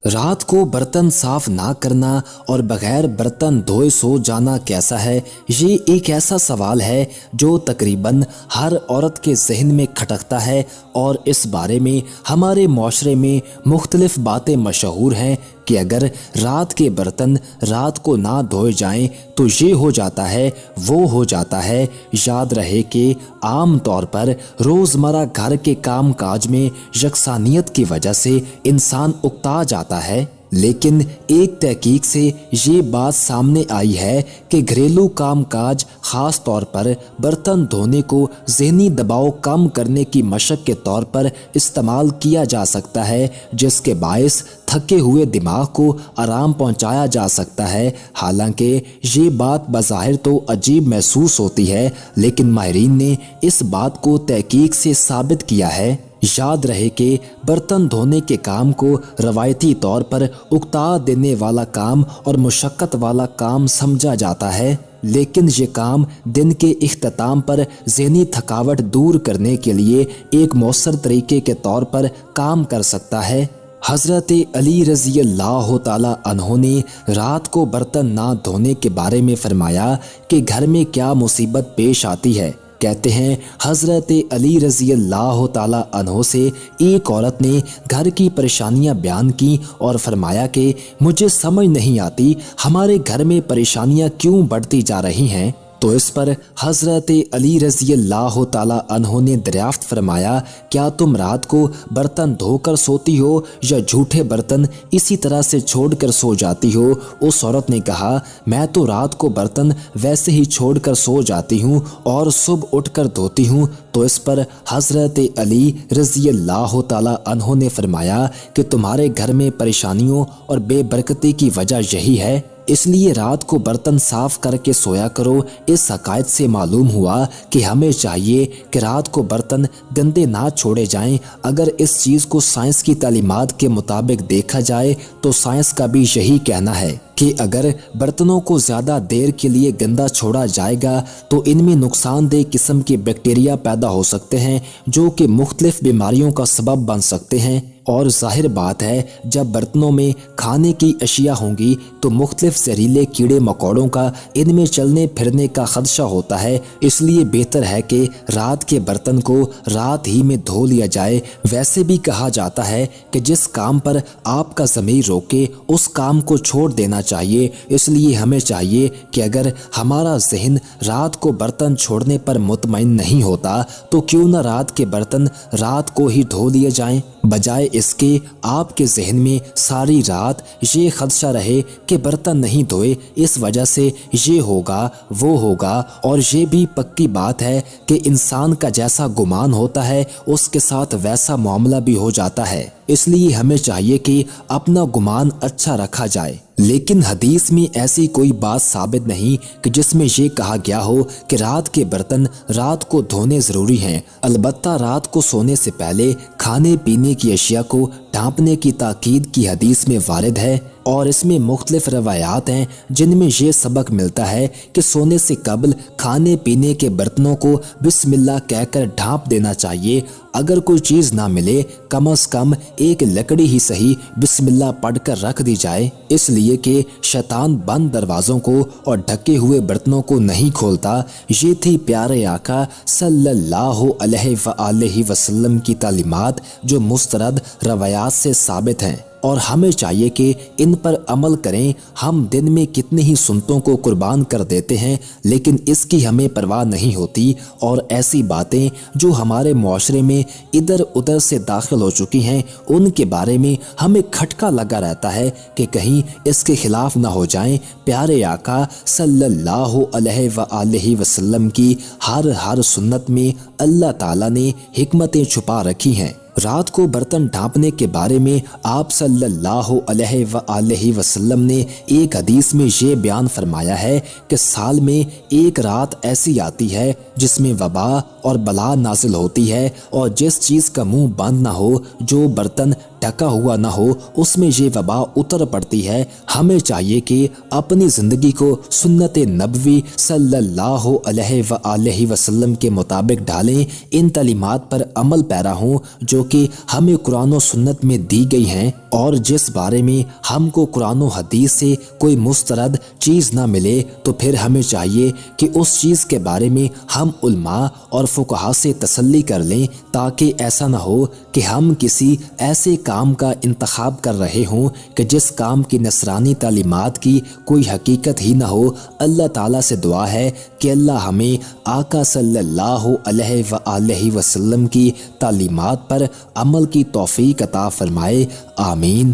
रात को बर्तन साफ ना करना और बगैर बर्तन धोए सो जाना कैसा है। ये एक ऐसा सवाल है जो तकरीबन हर औरत के जहन में खटकता है और इस बारे में हमारे माशरे में मुख्तलिफ बातें मशहूर हैं कि अगर रात के बर्तन रात को ना धोए जाएं तो ये हो जाता है, वो हो जाता है। याद रहे कि आम तौर पर रोज़मर्रा घर के काम काज में यकसानियत की वजह से इंसान उकता जाता है, लेकिन एक तहकीक से ये बात सामने आई है कि घरेलू काम काज ख़ास तौर पर बर्तन धोने को ज़हनी दबाव कम करने की मशक के तौर पर इस्तेमाल किया जा सकता है, जिसके बायस थके हुए दिमाग को आराम पहुंचाया जा सकता है। हालांकि ये बात बज़ाहिर तो अजीब महसूस होती है, लेकिन माहिरीन ने इस बात को तहकीक से साबित किया है। याद रहे कि बर्तन धोने के काम को रवायती तौर पर उकता देने वाला काम और मुशक्क़त वाला काम समझा जाता है, लेकिन ये काम दिन के इख्तिताम पर ज़हनी थकावट दूर करने के लिए एक मौसर तरीके के तौर पर काम कर सकता है। हज़रत अली रज़ी अल्लाह तआला अन्हो ने रात को बर्तन ना धोने के बारे में फरमाया कि घर में क्या मुसीबत पेश आती है। कहते हैं हज़रत अली रज़ी अल्लाह तआला अन्हो से एक औरत ने घर की परेशानियां बयान की और फरमाया कि मुझे समझ नहीं आती हमारे घर में परेशानियां क्यों बढ़ती जा रही हैं। तो इस पर हज़रत अली रज़ी अल्लाह तआला अन्हो ने दरियाफ्त फरमाया, क्या तुम रात को बर्तन धोकर सोती हो या झूठे बर्तन इसी तरह से छोड़कर सो जाती हो। उस औरत ने कहा, मैं तो रात को बर्तन वैसे ही छोड़कर सो जाती हूँ और सुबह उठकर धोती हूँ। तो इस पर हज़रत अली रज़ी अल्लाह तआला अन्हो ने फरमाया कि तुम्हारे घर में परेशानियों और बेबरकती की वजह यही है, इसलिए रात को बर्तन साफ करके सोया करो। इस हकायत से मालूम हुआ कि हमें चाहिए कि रात को बर्तन गंदे ना छोड़े जाएं। अगर इस चीज़ को साइंस की तालीमात के मुताबिक देखा जाए तो साइंस का भी यही कहना है कि अगर बर्तनों को ज़्यादा देर के लिए गंदा छोड़ा जाएगा तो इनमें नुकसानदेह किस्म के बैक्टीरिया पैदा हो सकते हैं जो कि मुख्तलिफ बीमारियों का सबब बन सकते हैं। और जाहिर बात है जब बर्तनों में खाने की अशिया होंगी तो मुख्तलिफ जहरीले कीड़े मकोड़ों का इनमें चलने फिरने का खदशा होता है। इसलिए बेहतर है कि रात के बर्तन को रात ही में धो लिया जाए। वैसे भी कहा जाता है कि जिस काम पर आपका ज़मीर रोके उस काम को छोड़ देना चाहिए। इसलिए हमें चाहिए कि अगर हमारा जहन रात को बर्तन छोड़ने पर मुतमईन नहीं होता तो क्यों न रात के बर्तन रात को ही धो लिए जाएं, बजाय इसके आपके जहन में सारी रात ये खदशा रहे कि बर्तन नहीं धोए, इस वजह से ये होगा वो होगा। और ये भी पक्की बात है कि इंसान का जैसा गुमान होता है उसके साथ वैसा मामला भी हो जाता है। इसलिए हमें चाहिए कि अपना गुमान अच्छा रखा जाए। लेकिन हदीस में ऐसी कोई बात साबित नहीं कि जिसमें ये कहा गया हो कि रात के बर्तन रात को धोने ज़रूरी हैं। अलबत्ता रात को सोने से पहले खाने पीने की अशिया को ढांपने की ताकीद की हदीस में वारिद है और इसमें मुख्तलिफ रवायात हैं जिनमें यह सबक मिलता है कि सोने से कबल खाने पीने के बर्तनों को बिस्मिल्लाह कहकर ढांप देना चाहिए। अगर कोई चीज़ ना मिले कम से कम एक लकड़ी ही सही बिस्मिल्लाह पढ़कर रख दी जाए, इसलिए कि शैतान बंद दरवाज़ों को और ढके हुए बर्तनों को नहीं खोलता। ये थी प्यारे आका सल्लल्लाहु अलैहि वसल्लम की तालीमात जो मुस्तरद रवायात से साबित हैं और हमें चाहिए कि इन पर अमल करें। हम दिन में कितनी ही सुन्नतों को कुर्बान कर देते हैं लेकिन इसकी हमें परवाह नहीं होती और ऐसी बातें जो हमारे मुआशरे में इधर उधर से दाखिल हो चुकी हैं उनके बारे में हमें खटका लगा रहता है कि कहीं इसके खिलाफ ना हो जाएं। प्यारे आका सल्लल्लाहु अलैहि वसल्लम की हर सुन्नत में अल्लाह ताला ने हिकमतें छुपा रखी हैं। रात को बर्तन ढांपने के बारे में आप सल्लल्लाहु अलैहि वसल्लम ने एक हदीस में ये बयान फरमाया है कि साल में एक रात ऐसी आती है जिसमें वबा और बला नाजिल होती है और जिस चीज़ का मुंह बंद ना हो, जो बर्तन ढका हुआ ना हो, उसमें ये वबा उतर पड़ती है। हमें चाहिए कि अपनी ज़िंदगी को सुन्नत नबवी सल्लल्लाहु अलैहि वसल्लम के मुताबिक ढालें, इन तालीमात पर अमल पैरा हों जो कि हमें कुरान और सुन्नत में दी गई हैं। اور جس بارے میں ہم کو قرآن و حدیث سے کوئی مسترد چیز نہ ملے تو پھر ہمیں چاہیے کہ اس چیز کے بارے میں ہم علماء اور فقہا سے تسلی کر لیں، تاکہ ایسا نہ ہو کہ ہم کسی ایسے کام کا انتخاب کر رہے ہوں کہ جس کام کی نصرانی تعلیمات کی کوئی حقیقت ہی نہ ہو۔ اللہ تعالیٰ سے دعا ہے کہ اللہ ہمیں آقا صلی اللہ علیہ وآلہ وسلم کی تعلیمات پر عمل کی توفیق عطا فرمائے، آمین۔